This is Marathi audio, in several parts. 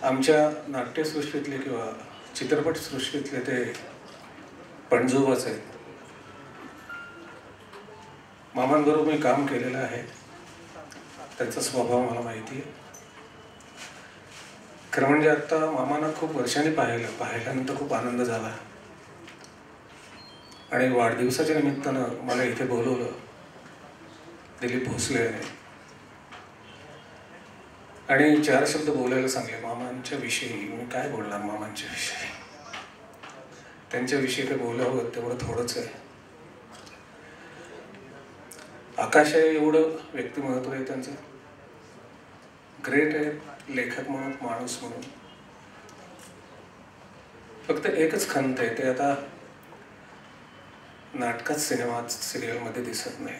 आमच्या नाट्यसृष्टीतले किंवा चित्रपटसृष्टीतले ते पणजोबाच आहेत. मामांबरोबर मी काम केलेलं आहे, त्यांचा स्वभाव मला माहिती आहे. खरं म्हणजे आता मामांना खूप वर्षांनी पाहिल्यानंतर खूप आनंद झाला आणि वाढदिवसाच्या निमित्तानं मला इथे बोलवलं दिलीप भोसले यांनी आणि 4 शब्द बोलायला सांगले मामांच्या विषयी. मी काय बोलणार मामांच्या विषयी, त्यांच्याविषयी काय बोलावं तेवढं थोडंच आहे. आकाश आहे एवढं व्यक्तिमत्व आहे त्यांचं, ग्रेट आहे लेखक म्हणून, माणूस म्हणून. फक्त एकच खंत आहे, ते आता नाटकात, सिनेमात, सिरियलमध्ये दिसत नाही.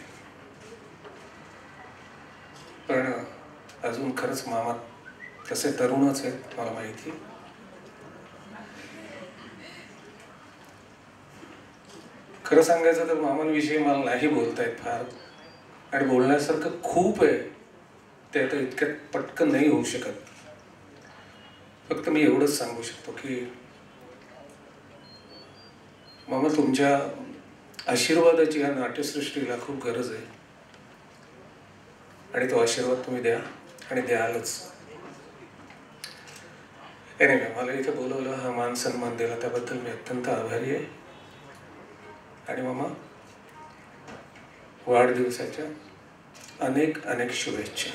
पण अजून खरंच मामा तसे तरुणच आहेत मला माहिती. खरं सांगायचं तर मामांविषयी मला नाही बोलता येत फार, आणि बोलण्यासारखं खूप आहे, ते आता इतक्यात पटकन नाही होऊ शकत. फक्त मी एवढंच सांगू शकतो की मामा, तुमच्या आशीर्वादाची या नाट्यसृष्टीला खूप गरज आहे आणि तो आशीर्वाद तुम्ही द्या आणि द्यालच. एनिवे, मला इथे बोलवलं, हा मान सन्मान दिला त्याबद्दल मी अत्यंत आभारी आहे. आणि मामा, वाढदिवसाच्या अनेक अनेक शुभेच्छा.